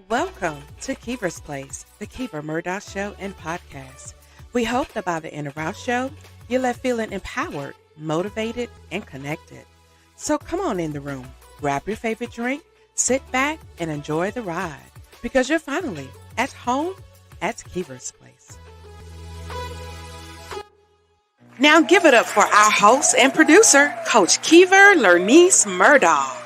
Welcome to Kiva's Place, the Kiva Murdoch Show and podcast. We hope that by the end of our show, you're left feeling empowered, motivated, and connected. So come on in the room, grab your favorite drink, sit back, and enjoy the ride because you're finally at home at Kiva's Place. Now give it up for our host and producer, Coach Kiva Lernice Murdoch.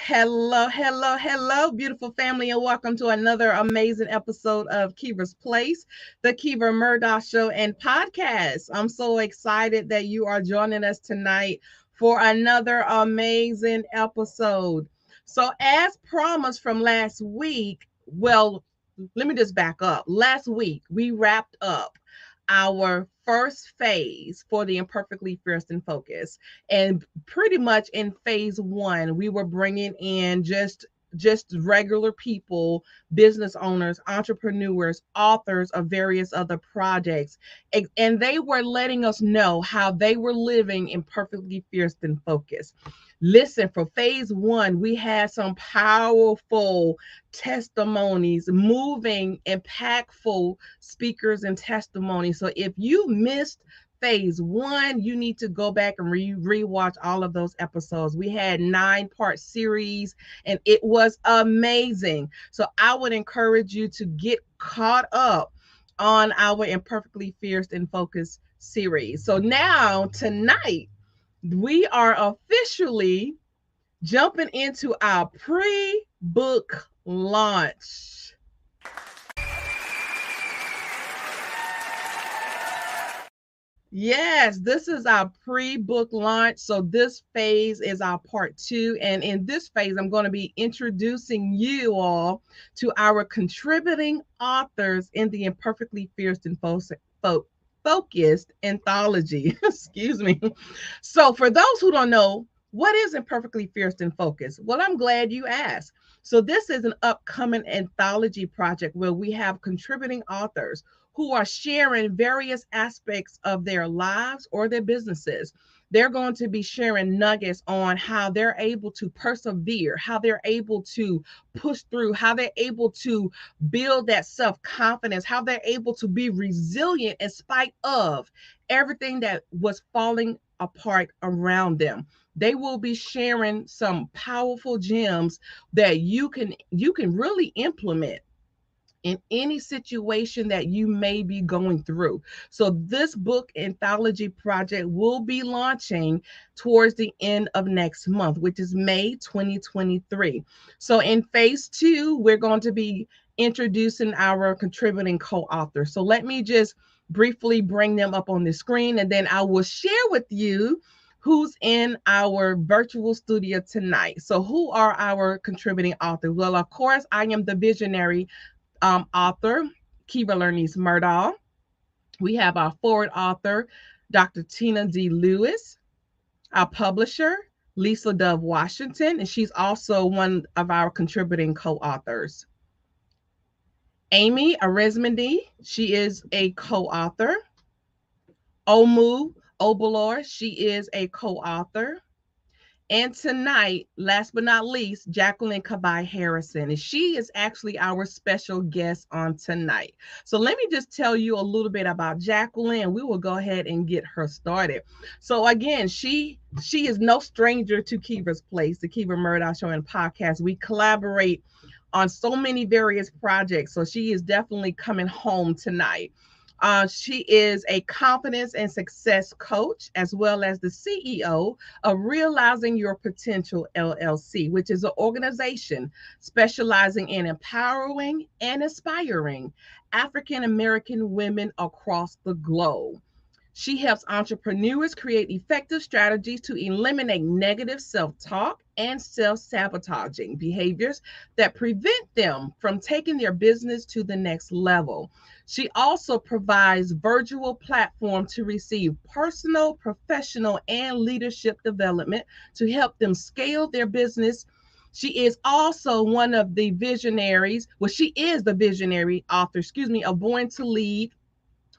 Hello, beautiful family, and welcome to another amazing episode of Kiva's Place, the Kiva Murdoch Show and podcast. I'm so excited that you are joining us tonight for another amazing episode. So, as promised from last week, well, let me just back up. Last week, we wrapped up our first phase for the Imperfectly Fierce and Focused. And pretty much in phase one, we were bringing in just regular people, business owners, entrepreneurs, authors of various other projects. And they were letting us know how they were living imperfectly fierce and focused. Listen, for phase one, we had some powerful testimonies, moving, impactful speakers and testimonies. So if you missed phase one, you need to go back and rewatch all of those episodes. We had 9-part series and it was amazing. So I would encourage you to get caught up on our Imperfectly Fierce and Focused series. So now tonight, we are officially jumping into our pre-book launch. Yes, this is our pre-book launch. So this phase is our part 2. And in this phase, I'm going to be introducing you all to our contributing authors in the Imperfectly Fierce and Focused anthology. Excuse me. So for those who don't know, what is Imperfectly Fierce and Focused? Well, I'm glad you asked. So this is an upcoming anthology project where we have contributing authors who are sharing various aspects of their lives or their businesses. They're going to be sharing nuggets on how they're able to persevere, how they're able to push through, how they're able to build that self-confidence, how they're able to be resilient in spite of everything that was falling apart around them. They will be sharing some powerful gems that you can really implement in any situation that you may be going through. So this book anthology project will be launching towards the end of next month, which is May 2023. So in phase 2, we're going to be introducing our contributing co-authors. So let me just briefly bring them up on the screen, and then I will share with you who's in our virtual studio tonight. So who are our contributing authors? Well, of course, I am the visionary author, Kiva Lernice Murdoch. We have our forward author, Dr. Tina D. Lewis, our publisher, Lisa Dove Washington, and she's also one of our contributing co-authors. Amy Arizmendi, she is a co-author. Omu Obalor, she is a co-author. And tonight, last but not least, Jacqueline Kaba-Harrison. And she is actually our special guest on tonight. So let me just tell you a little bit about Jacqueline. We will go ahead and get her started. So again, she is no stranger to Kiva's Place, the Kiva Murdoch Show and podcast. We collaborate on so many various projects. So she is definitely coming home tonight. She is a confidence and success coach, as well as the CEO of Realizing Your Potential LLC, which is an organization specializing in empowering and inspiring African American women across the globe. She helps entrepreneurs create effective strategies to eliminate negative self-talk and self-sabotaging behaviors that prevent them from taking their business to the next level. She also provides virtual platform to receive personal, professional, and leadership development to help them scale their business. She is also one of the visionaries. Well, she is the visionary author, of Born to Lead,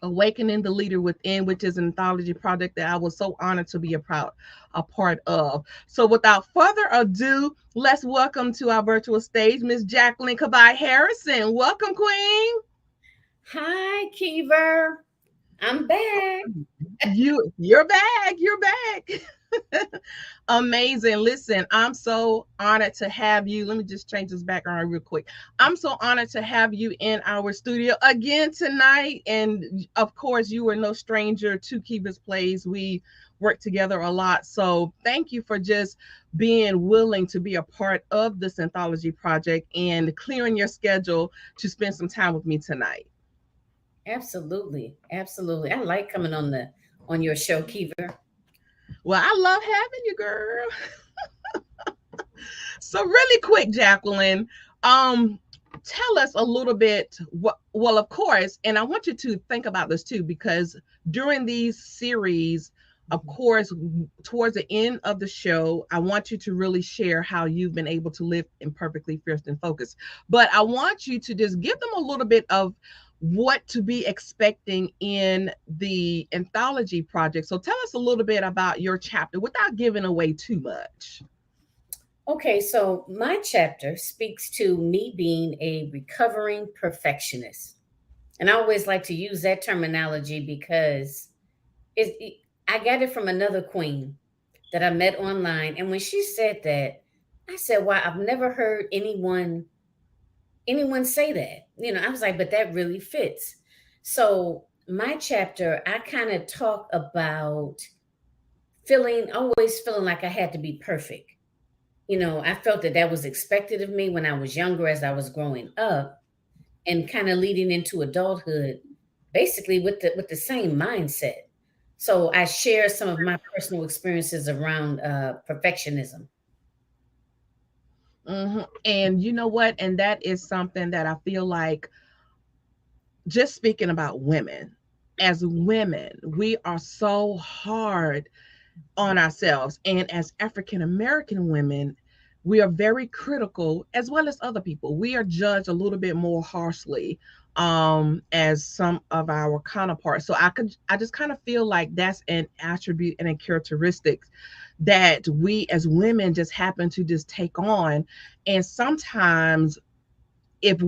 Awakening the Leader Within, which is an anthology project that I was so honored to be a part of. So without further ado, let's welcome to our virtual stage Miss Jacqueline Kaba-Harrison. Welcome, Queen. Hi, Kiva. I'm back. You're back. You're back. Amazing. Listen, I'm so honored to have you. Let me just change this background real quick. I'm so honored to have you in our studio again tonight. And of course, you are no stranger to Kiva's Plays. We work together a lot. So thank you for just being willing to be a part of this anthology project and clearing your schedule to spend some time with me tonight. Absolutely. Absolutely. I like coming on your show, Kiva. Well, I love having you, girl. So really quick, Jacqueline, um, tell us a little bit. Well, of course, and I want you to think about this too, because during these series, of course, towards the end of the show, I want you to really share how you've been able to live imperfectly fierce and focused. But I want you to just give them a little bit of what to be expecting in the anthology project. So tell us a little bit about your chapter without giving away too much. Okay, so my chapter speaks to me being a recovering perfectionist. And I always like to use that terminology because it I got it from another queen that I met online. And when she said that, I said, wow, I've never heard anyone say that. I was like, but that really fits. So my chapter, I kind of talk about always feeling like I had to be perfect. I felt that that was expected of me when I was younger, as I was growing up, and kind of leading into adulthood, basically with the same mindset. So I share some of my personal experiences around perfectionism. And you know what? And that is something that I feel like, just speaking about women, as women, we are so hard on ourselves. And as African American women, we are very critical, as well as other people. We are judged a little bit more harshly as some of our counterparts. So I just kind of feel like that's an attribute and a characteristic that we as women just happen to just take on. And sometimes if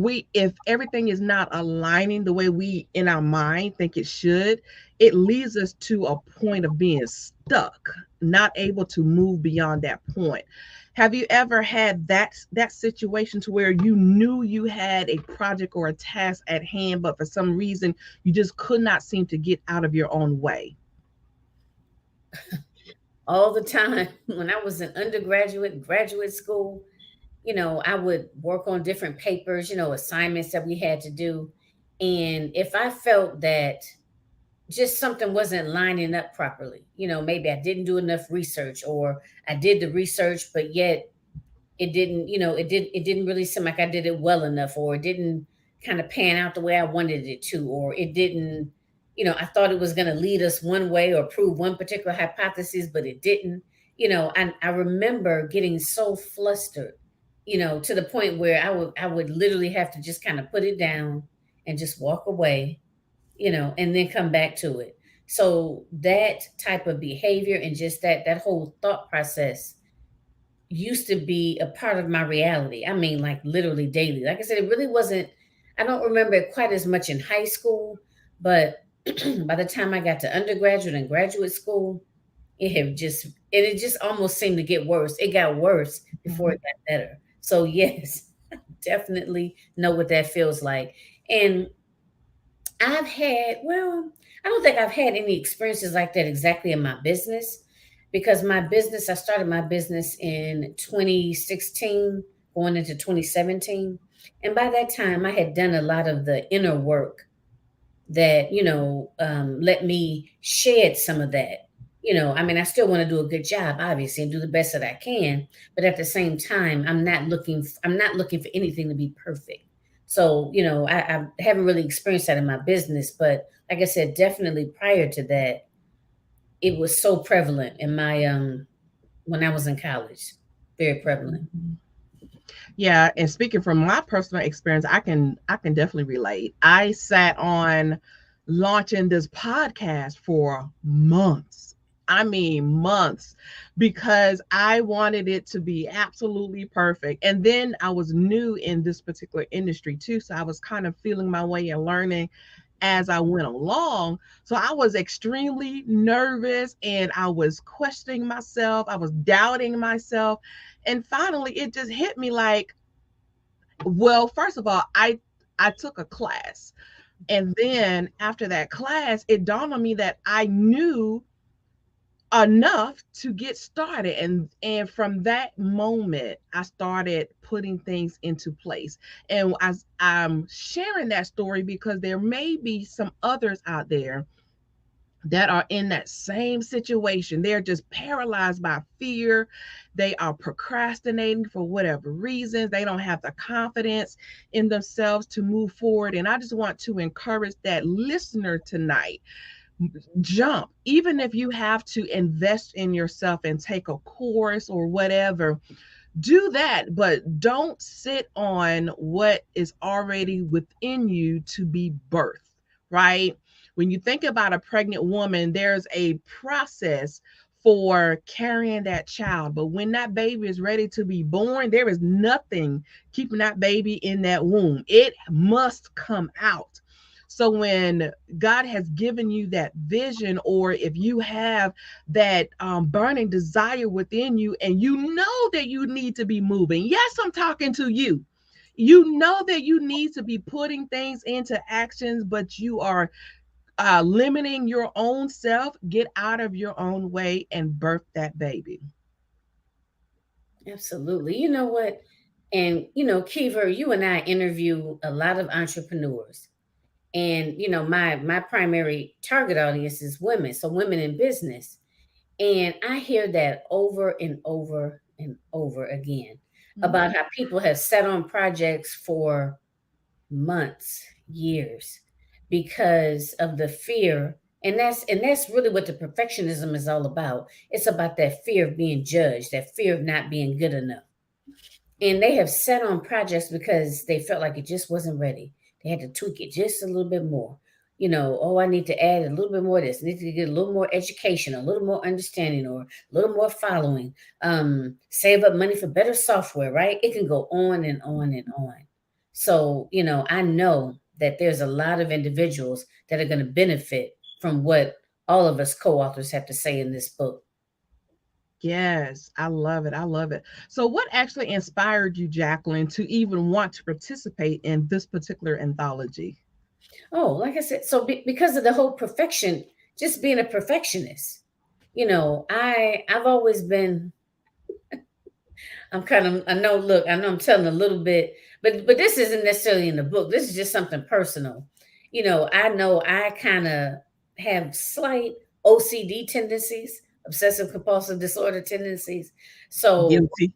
everything is not aligning the way we in our mind think it should, it leads us to a point of being stuck, not able to move beyond that point. Have you ever had that situation to where you knew you had a project or a task at hand, but for some reason you just could not seem to get out of your own way? All the time when I was in undergraduate, graduate school, I would work on different papers, assignments that we had to do. And if I felt that just something wasn't lining up properly, maybe I didn't do enough research, or I did the research, but yet it didn't really seem like I did it well enough, or it didn't kind of pan out the way I wanted it to, or it didn't, I thought it was going to lead us one way or prove one particular hypothesis, but it didn't. I remember getting so flustered, to the point where I would literally have to just kind of put it down and just walk away, and then come back to it. So that type of behavior and just that whole thought process used to be a part of my reality. I mean, like literally daily. Like I said, it really wasn't, I don't remember it quite as much in high school, but by the time I got to undergraduate and graduate school, it just almost seemed to get worse. It got worse before Mhm. it got better. So yes, definitely know what that feels like. And I don't think I've had any experiences like that exactly in my business, because I started my business in 2016, going into 2017. And by that time, I had done a lot of the inner work that, let me shed some of that. I mean, I still want to do a good job, obviously, and do the best that I can. But at the same time, I'm not looking for anything to be perfect. So, I haven't really experienced that in my business, but like I said, definitely prior to that, it was so prevalent in my when I was in college. Very prevalent. Mhm. Yeah, and speaking from my personal experience, I can definitely relate. I sat on launching this podcast for months. I mean, months, because I wanted it to be absolutely perfect. And then I was new in this particular industry too. So I was kind of feeling my way and learning as I went along. So I was extremely nervous and I was questioning myself. I was doubting myself. And finally, it just hit me like, well, first of all, I took a class. And then after that class, it dawned on me that I knew enough to get started. And from that moment, I started putting things into place. And as I'm sharing that story, because there may be some others out there that are in that same situation. They're just paralyzed by fear. They are procrastinating for whatever reasons. They don't have the confidence in themselves to move forward. And I just want to encourage that listener tonight, jump. Even if you have to invest in yourself and take a course or whatever, do that, but don't sit on what is already within you to be birthed, right? When you think about a pregnant woman, there's a process for carrying that child. But when that baby is ready to be born, there is nothing keeping that baby in that womb. It must come out. So when God has given you that vision, or if you have that burning desire within you and you know that you need to be moving, yes, I'm talking to you. You know that you need to be putting things into actions, but you are limiting your own self. Get out of your own way and birth that baby. Absolutely. You know what? And Kiva, you and I interview a lot of entrepreneurs. And my primary target audience is women, so women in business. And I hear that over and over and over again Mhm. about how people have sat on projects for months, years, because of the fear. And that's really what the perfectionism is all about. It's about that fear of being judged, that fear of not being good enough. And they have sat on projects because they felt like it just wasn't ready. They had to tweak it just a little bit more. Oh, I need to add a little bit more of this. I need to get a little more education, a little more understanding, or a little more following. Save up money for better software, right? It can go on and on and on. So, I know that there's a lot of individuals that are going to benefit from what all of us co-authors have to say in this book. Yes, I love it. I love it. So, what actually inspired you, Jacqueline, to even want to participate in this particular anthology? Oh, like I said, so because of the whole perfection, just being a perfectionist, I've always been. I know. Look, I know I'm telling a little bit, but this isn't necessarily in the book. This is just something personal. I know I kind of have slight OCD tendencies, obsessive compulsive disorder tendencies. So Guilty.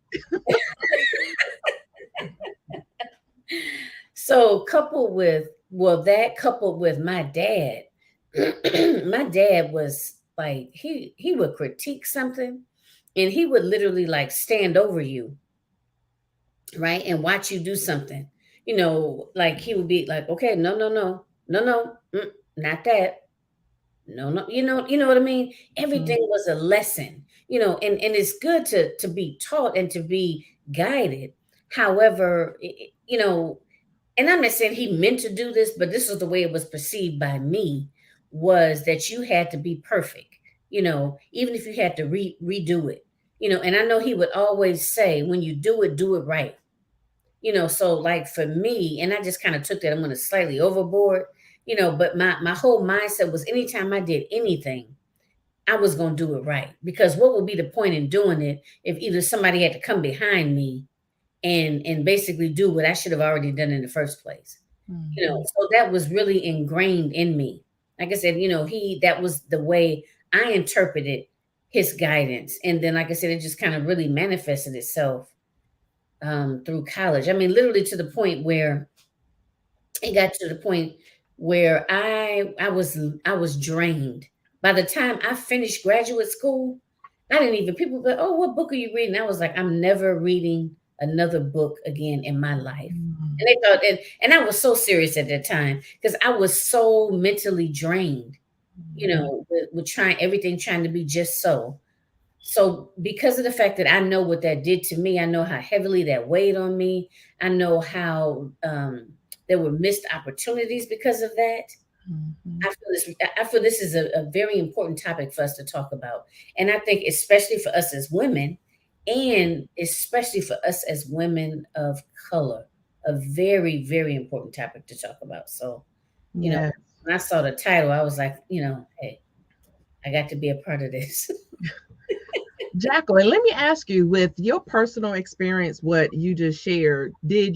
So coupled with that coupled with my dad, my dad was like he would critique something and he would literally like stand over you, right? And watch you do something. Like he would be like, okay, no, no, no, no, no, not that. No, no, what I mean? Everything Mhm. was a lesson, and it's good to be taught and to be guided. However, and I'm not saying he meant to do this, but this was the way it was perceived by me, was that you had to be perfect, even if you had to redo it, and I know he would always say, when you do it right. So like for me, and I just kind of took that, I'm going to slightly overboard, but my whole mindset was anytime I did anything, I was going to do it right. Because what would be the point in doing it if either somebody had to come behind me and basically do what I should have already done in the first place. Mhm. So that was really ingrained in me. Like I said, that was the way I interpreted his guidance. And then, like I said, it just kind of really manifested itself through college. I mean, literally to the point where it got to the point where I was drained. By the time I finished graduate school, I didn't even people go, "Oh, what book are you reading?" I was like, "I'm never reading another book again in my life." And they thought, and I was so serious at that time because I was so mentally drained, Mhm. with trying everything, trying to be just so. So because of the fact that I know what that did to me, I know how heavily that weighed on me. I know how there were missed opportunities because of that. Mhm. I feel this is a very important topic for us to talk about. And I think especially for us as women, and especially for us as women of color, a very, very important topic to talk about. So, you know, Yeah. when I saw the title, I was like, hey, I got to be a part of this. Jacqueline, let me ask you, with your personal experience, what you just shared, did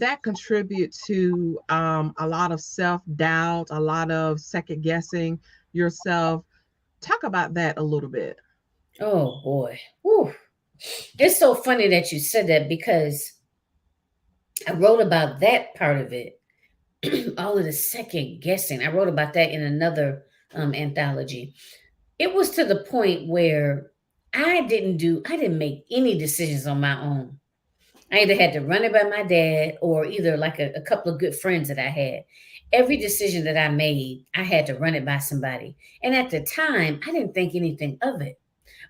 that contribute to a lot of self-doubt, a lot of second guessing yourself? Talk about that a little bit. Oh boy. Whew. It's so funny that you said that because I wrote about that part of it, all of the second guessing. I wrote about that in another anthology. It was to the point where I didn't make any decisions on my own. I either had to run it by my dad or either like a couple of good friends that I had. Every decision that I made, I had to run it by somebody. And at the time, I didn't think anything of it.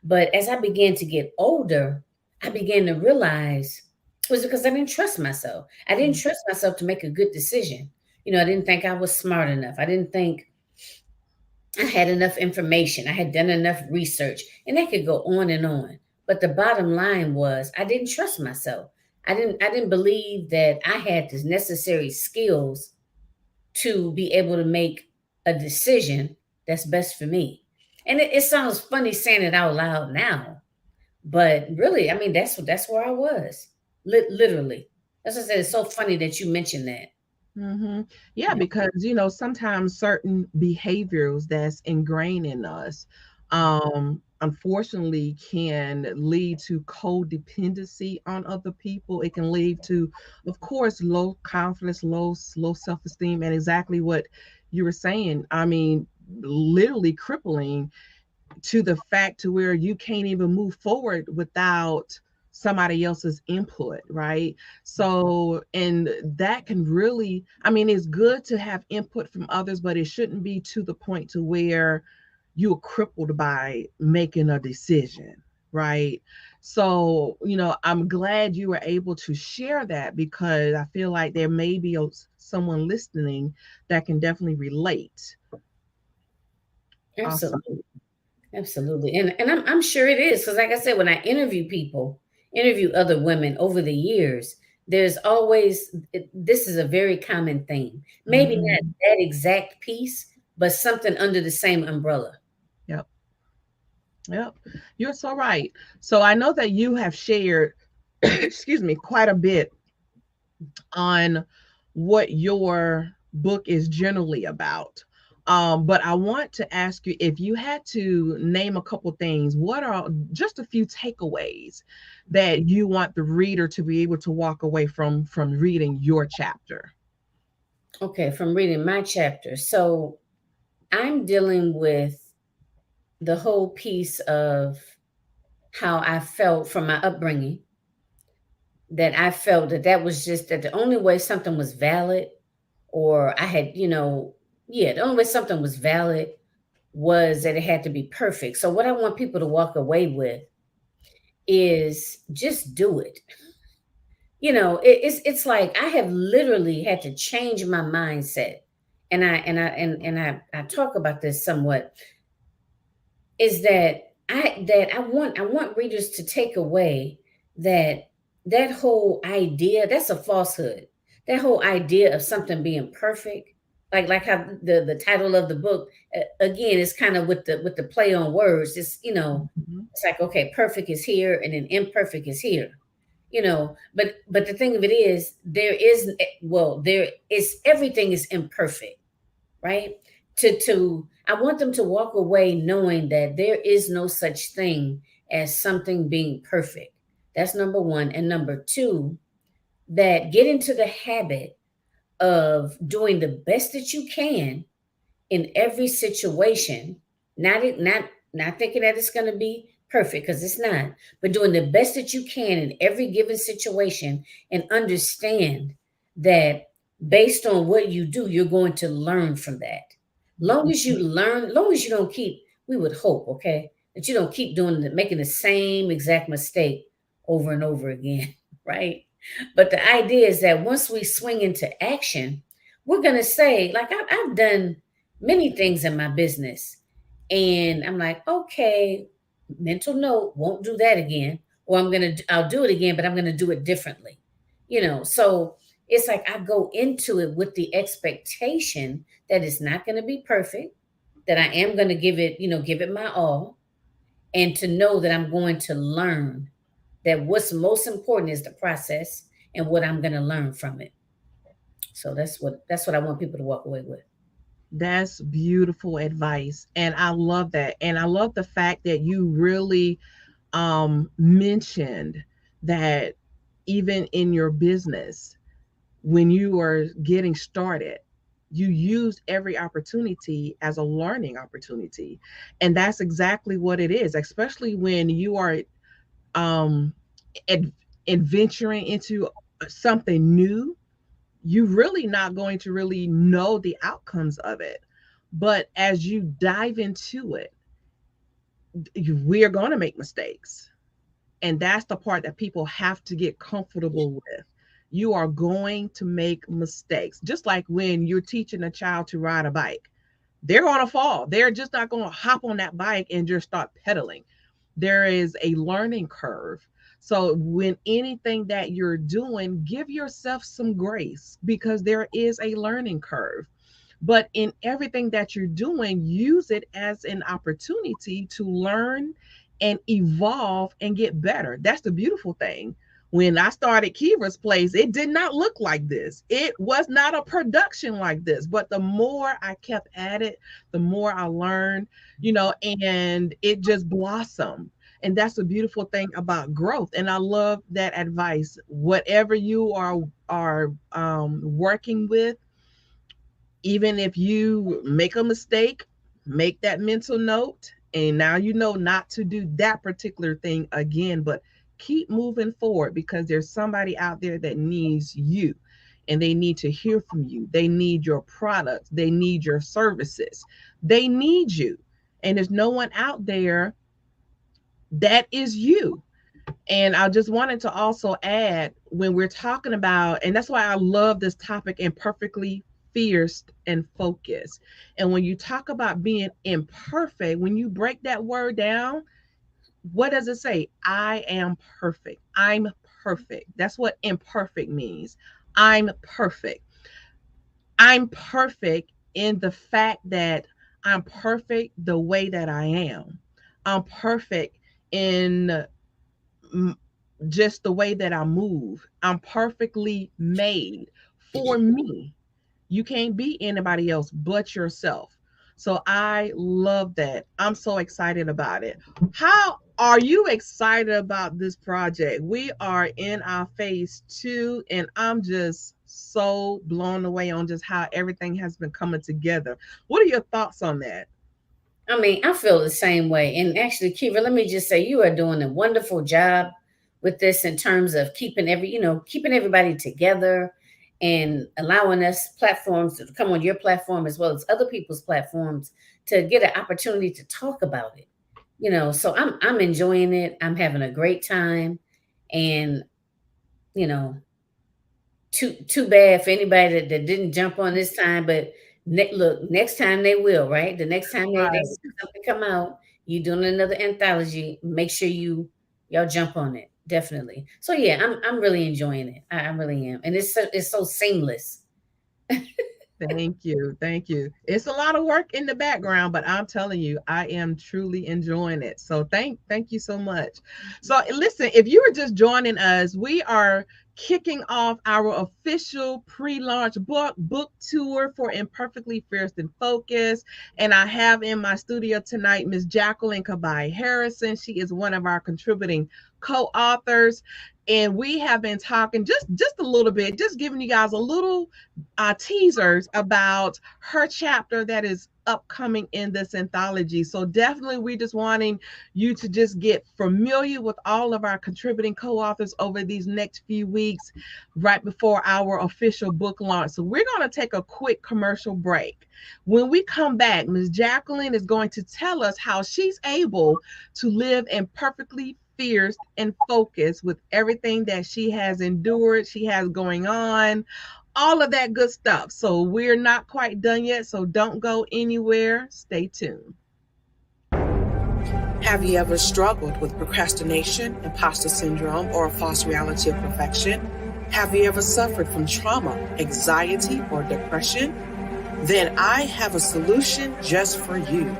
But as I began to get older, I began to realize it was because I didn't trust myself. I didn't Mm, trust myself to make a good decision. I didn't think I was smart enough. I didn't think I had enough information. I had done enough research, and that could go on and on. But the bottom line was I didn't trust myself. I didn't believe that I had the necessary skills to be able to make a decision that's best for me. And it sounds funny saying it out loud now, but really, I mean, that's where I was. Literally. As I said, it's so funny that you mentioned that. mhm. Yeah, Yeah. because sometimes certain behaviors that's ingrained in us, unfortunately, can lead to codependency on other people. It can lead to, of course, low confidence, low self-esteem, and exactly what you were saying. I mean, literally crippling to the fact to where you can't even move forward without somebody else's input, right? So, and that can really, I mean, it's good to have input from others, but it shouldn't be to the point to where you're crippled by making a decision, right? So, I'm glad you were able to share that, because I feel like there may be someone listening that can definitely relate. Awesome. Absolutely. Absolutely. And I'm sure it is. Because like I said, when I interview other women over the years, there's always this is a very common theme. Maybe not Mhm. that exact piece, but something under the same umbrella. Yep. Yep, you're so right. So I know that you have shared, excuse me, quite a bit on what your book is generally about. But I want to ask you, if you had to name a couple things, what are just a few takeaways that you want the reader to be able to walk away from reading your chapter? Okay, from reading my chapter. So I'm dealing with the whole piece of how I felt from my upbringing, that I felt that was just that the only way something was valid, or I had, yeah, the only way something was valid was that it had to be perfect. So what I want people to walk away with is just do it. It's like I have literally had to change my mindset. And I talk about this somewhat, is that I want readers to take away that that whole idea, that's a falsehood. That whole idea of something being perfect, like how the title of the book, again, is kind of with the play on words. Mhm. It's like, okay, perfect is here and then imperfect is here. But the thing of it is, there is, everything is imperfect, right? To I want them to walk away knowing that there is no such thing as something being perfect. That's number one. And number two, that get into the habit of doing the best that you can in every situation. Not thinking that it's going to be perfect, because it's not, but doing the best that you can in every given situation, and understand that based on what you do, you're going to learn from that. Long as you learn, long as you don't keep, we would hope, okay, that you don't keep doing the, making the same exact mistake over and over again, right? But the idea is that once we swing into action, we're gonna say, like I've done many things in my business, and I'm like, okay, mental note, won't do that again, or I'll do it again, but I'm gonna do it differently, So it's like I go into it with the expectation that it's not going to be perfect, that I am going to give it my all, and to know that I'm going to learn, that what's most important is the process and what I'm going to learn from it. So that's what I want people to walk away with. That's beautiful advice. And I love that. And I love the fact that you really mentioned that even in your business, when you are getting started, you use every opportunity as a learning opportunity. And that's exactly what it is, especially when you are um, ad- adventuring into something new. You're really not going to really know the outcomes of it. But as you dive into it, we are going to make mistakes. And that's the part that people have to get comfortable with. You are going to make mistakes. Just like when you're teaching a child to ride a bike, they're going to fall. They're just not going to hop on that bike and just start pedaling. There is a learning curve. So, when anything that you're doing, give yourself some grace because there is a learning curve. But in everything that you're doing, use it as an opportunity to learn and evolve and get better. That's the beautiful thing. When I started Kiva's Place, it did not look like this. It was not a production like this. But the more I kept at it, the more I learned, and it just blossomed. And that's the beautiful thing about growth. And I love that advice. Whatever you are working with, even if you make a mistake, make that mental note. And now you know not to do that particular thing again, but keep moving forward because there's somebody out there that needs you and they need to hear from you. They need your products, they need your services, they need you. And there's no one out there that is you. And I just wanted to also add when we're talking about, and that's why I love this topic, imperfectly fierce and focused. And when you talk about being imperfect, when you break that word down, what does it say? I am perfect. I'm perfect. That's what imperfect means. I'm perfect. I'm perfect in the fact that I'm perfect the way that I am. I'm perfect in just the way that I move. I'm perfectly made for me. You can't be anybody else but yourself. So I love that. I'm so excited about it. How are you excited about this project? We are in our phase 2, and I'm just so blown away on just how everything has been coming together. What are your thoughts on that? I mean, I feel the same way. And actually, Kiva, let me just say you are doing a wonderful job with this in terms of keeping everybody together and allowing us platforms to come on your platform as well as other people's platforms to get an opportunity to talk about it. So I'm enjoying it. I'm having a great time. And, you know, too bad for anybody that didn't jump on this time, but look, next time they will, right? The next time they Right. see something come out, you doing another anthology, make sure y'all jump on it. Definitely. So yeah, I'm really enjoying it. I really am. And it's so seamless. Thank you. Thank you. It's a lot of work in the background, but I'm telling you, I am truly enjoying it. So thank you so much. So listen, if you were just joining us, we are kicking off our official pre-launch book tour for Imperfectly Fierce and Focused. And I have in my studio tonight Miss Jacqueline Kaba-Harrison. She is one of our contributing co-authors. and we have been talking just a little bit, just giving you guys a little teasers about her chapter that is upcoming in this anthology. So definitely we're just wanting you to just get familiar with all of our contributing co-authors over these next few weeks right before our official book launch. So we're going to take a quick commercial break. When we come back, Ms. Jacqueline is going to tell us how she's able to live imperfectly fierce and focused with everything that she has endured, she has going on, all of that good stuff. So we're not quite done yet, so don't go anywhere. Stay tuned. Have you ever struggled with procrastination, imposter syndrome, or a false reality of perfection? Have you ever suffered from trauma, anxiety, or depression? Then I have a solution just for you.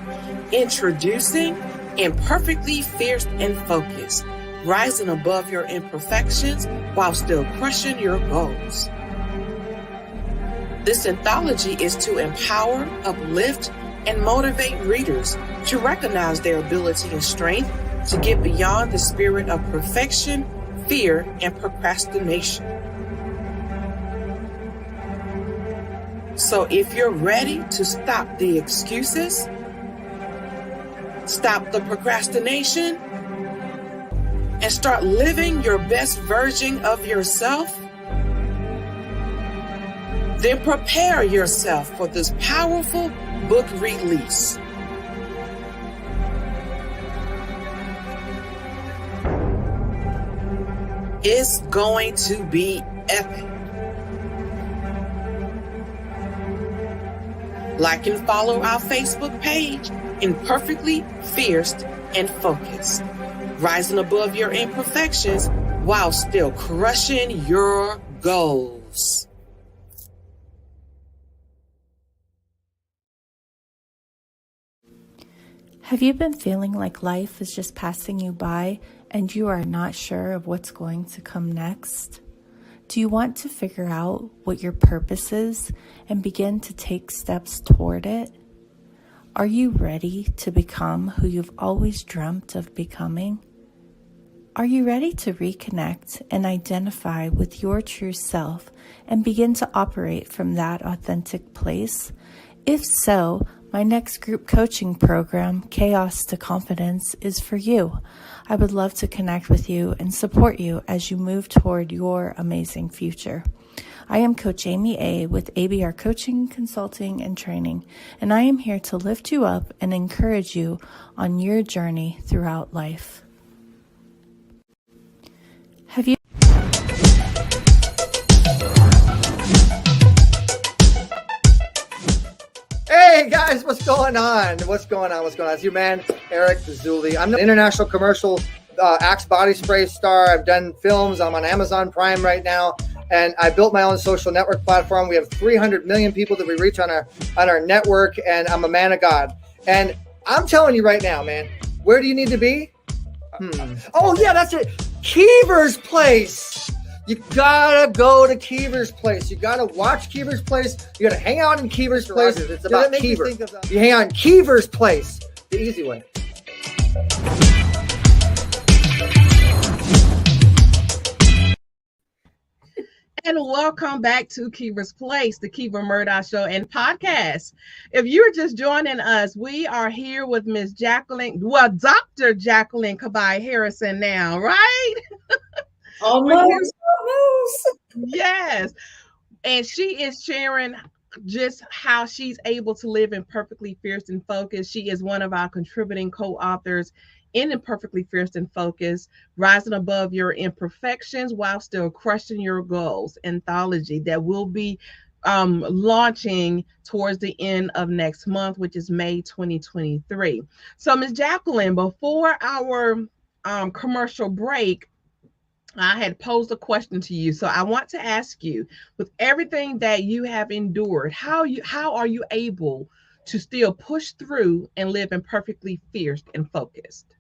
Introducing Imperfectly Fierce and Focused, rising above your imperfections while still crushing your goals. This anthology is to empower, uplift, and motivate readers to recognize their ability and strength to get beyond the spirit of perfection, fear, and procrastination. So if you're ready to stop the excuses, stop the procrastination, and start living your best version of yourself, then prepare yourself for this powerful book release. It's going to be epic. Like and follow our Facebook page, Imperfectly Fierce and Focused, rising above your imperfections while still crushing your goals. Have you been feeling like life is just passing you by and you are not sure of what's going to come next? Do you want to figure out what your purpose is and begin to take steps toward it? Are you ready to become who you've always dreamt of becoming? Are you ready to reconnect and identify with your true self and begin to operate from that authentic place? If so, my next group coaching program, Chaos to Confidence, is for you. I would love to connect with you and support you as you move toward your amazing future. I am Coach Amy A. with ABR Coaching, Consulting, and Training, and I am here to lift you up and encourage you on your journey throughout life. Have you Hey guys, what's going on? It's your man, Eric Pizzulli. I'm an international commercial Axe body spray star. I've done films. I'm on Amazon Prime right now. And I built my own social network platform. We have 300 million people that we reach on our network. And I'm a man of God. And I'm telling you right now, man, where do you need to be? Oh yeah, that's it. Keever's Place. You gotta go to Keever's Place. You gotta watch Keever's Place. You gotta hang out in Keever's Place. It's about Keever. You hang out in Keever's Place, the easy way. And welcome back to Keever's Place, the Keever Murdoch Show and podcast. If you're just joining us, we are here with Miss Dr. Jacqueline Kaba-Harrison now, right? Almost. Yes. And she is sharing just how she's able to live imperfectly fierce and focused. She is one of our contributing co-authors in Imperfectly Fierce and Focused, rising above your imperfections while still crushing your goals anthology that will be launching towards the end of next month, which is May 2023. So Ms. Jacqueline, before our commercial break, I had posed a question to you. So I want to ask you, with everything that you have endured, how are you able to still push through and live imperfectly fierce and focused?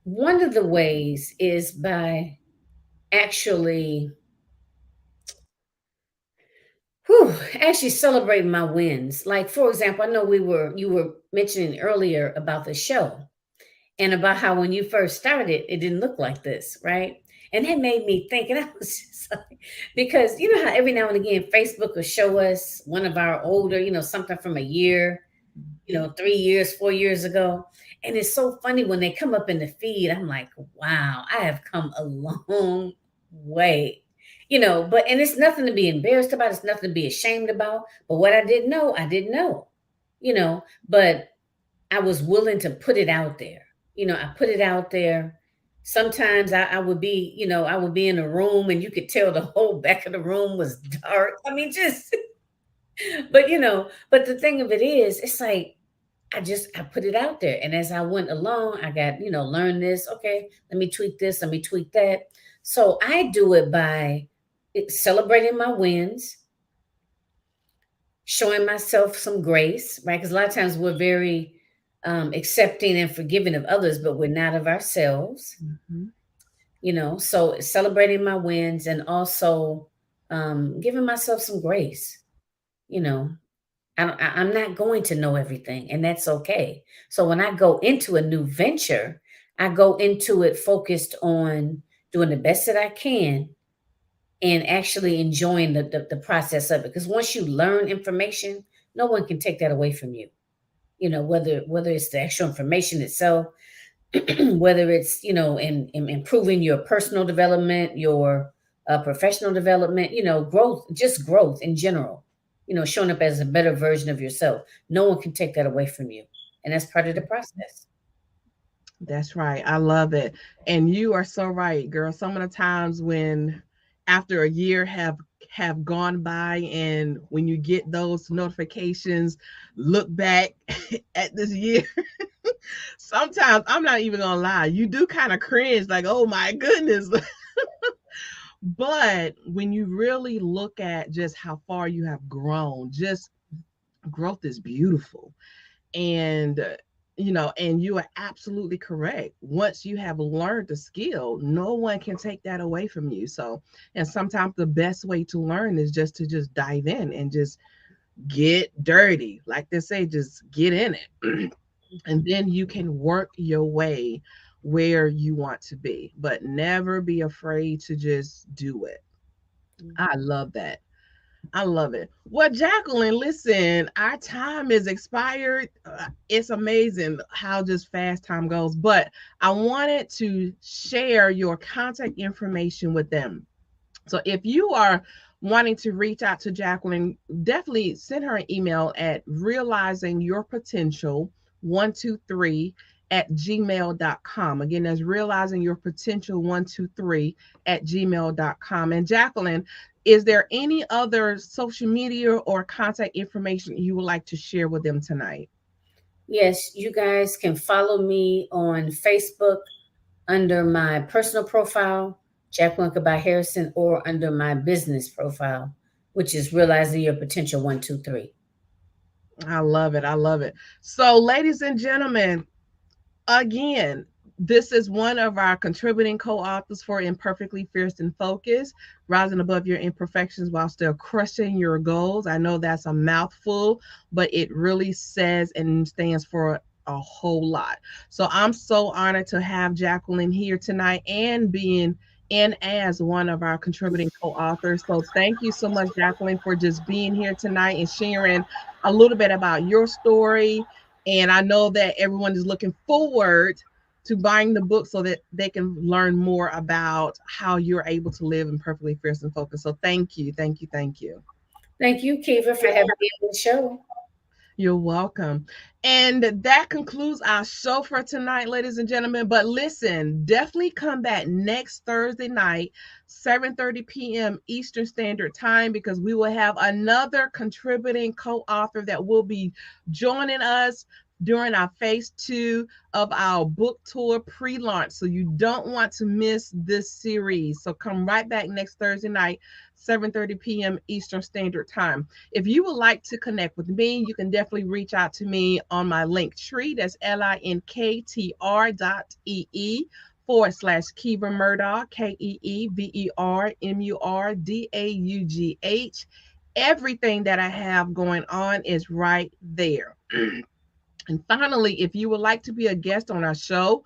One of the ways is by actually celebrating my wins. Like, for example, I know you were mentioning earlier about the show and about how when you first started, it didn't look like this, right? And that made me think, and I was just like, because you know how every now and again Facebook will show us one of our older, something from a year, 3 years, 4 years ago. And it's so funny when they come up in the feed. I'm like, wow, I have come a long way. But and it's nothing to be embarrassed about, it's nothing to be ashamed about. But what I didn't know, I didn't know, but I was willing to put it out there. I put it out there. Sometimes I would be, I would be in a room and you could tell the whole back of the room was dark. I mean, just, but the thing of it is, it's like, I put it out there. And as I went along, I got, learn this. Okay, let me tweak this, let me tweak that. So I do it by celebrating my wins, showing myself some grace, right? Because a lot of times we're very accepting and forgiving of others, but we're not of ourselves. Mhm. So celebrating my wins and also giving myself some grace. You know, I'm not going to know everything, and that's okay. So when I go into a new venture, I go into it focused on doing the best that I can and actually enjoying the process of it. Because once you learn information, no one can take that away from you. Whether it's the actual information itself, whether it's in improving your personal development, your professional development, growth, just growth in general, showing up as a better version of yourself. No one can take that away from you, and that's part of the process. That's right. I love it. And you are so right, girl. Some of the times when after a year have gone by and when you get those notifications, look back at this year, sometimes I'm not even gonna lie, you do kind of cringe, like, oh my goodness. But when you really look at just how far you have grown, just growth is beautiful. And and you are absolutely correct. Once you have learned the skill, no one can take that away from you. So, and sometimes the best way to learn is just to just dive in and just get dirty, like they say, just get in it. And then you can work your way where you want to be, but never be afraid to just do it. I love that. I love it. Well, Jacqueline, listen, our time is expired. It's amazing how just fast time goes, but I wanted to share your contact information with them. So if you are wanting to reach out to Jacqueline, definitely send her an email at realizingyourpotential123 at gmail.com. Again, that's realizingyourpotential123 at gmail.com. And Jacqueline, is there any other social media or contact information you would like to share with them tonight? Yes, you guys can follow me on Facebook under my personal profile, Jacqueline Kaba-Harrison, or under my business profile, which is Realizing Your Potential 123. I love it. I love it. So, ladies and gentlemen, again, this is one of our contributing co-authors for Imperfectly Fierce and Focused, rising above your imperfections while still crushing your goals. I know that's a mouthful, but it really says and stands for a whole lot. So I'm so honored to have Jacqueline here tonight and being in as one of our contributing co-authors. So thank you so much, Jacqueline, for just being here tonight and sharing a little bit about your story. And I know that everyone is looking forward to buying the book so that they can learn more about how you're able to live in perfectly fierce and focused. So thank you, thank you, thank you. Thank you, Kiva, for having me on the show. You're welcome. And that concludes our show for tonight, ladies and gentlemen. But listen, definitely come back next Thursday night, 7:30 p.m. Eastern Standard Time, because we will have another contributing co-author that will be joining us during our phase 2 of our book tour pre-launch. So you don't want to miss this series. So come right back next Thursday night, 7:30 p.m. Eastern Standard Time. If you would like to connect with me, you can definitely reach out to me on my link tree. That's linktr.ee/Kiva Murdaugh, KeeVerMurdaugh. Everything that I have going on is right there. And finally, if you would like to be a guest on our show,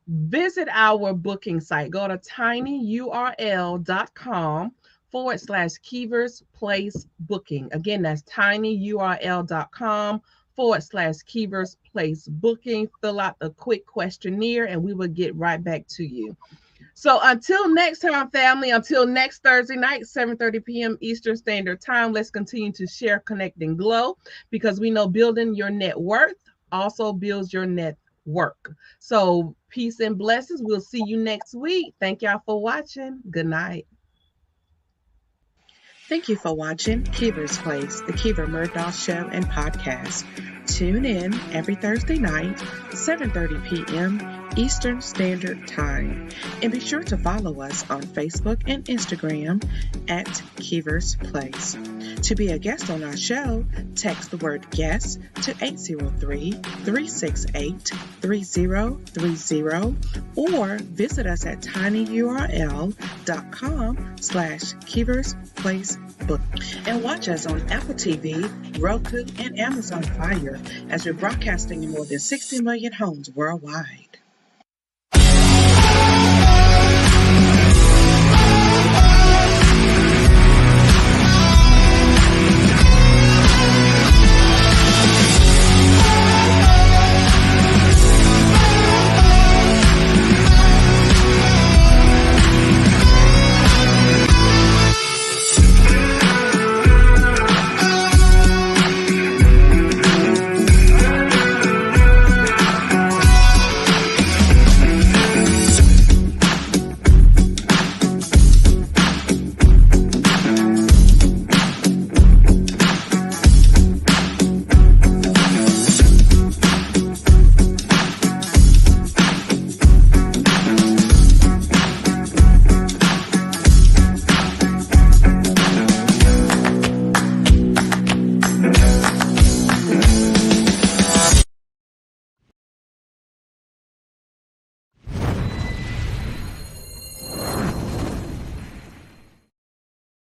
visit our booking site. Go to tinyurl.com/Keevers Place Booking. Again, that's tinyurl.com/Keevers Place Booking. Fill out the quick questionnaire and we will get right back to you. So until next time, family, until next Thursday night, 7:30 p.m. Eastern Standard Time, let's continue to share, connect, and glow, because we know building your net worth also builds your net work. So peace and blessings. We'll see you next week. Thank y'all for watching. Good night. Thank you for watching Keevers Place, the Keever Murdoch Show and Podcast. Tune in every Thursday night, 7:30 p.m. Eastern Standard Time. And be sure to follow us on Facebook and Instagram at Keevers Place. To be a guest on our show, text the word guest to 803-368-3030 or visit us at tinyurl.com/Keevers Place Book. And watch us on Apple TV, Roku, and Amazon Fire as we're broadcasting in more than 60 million homes worldwide.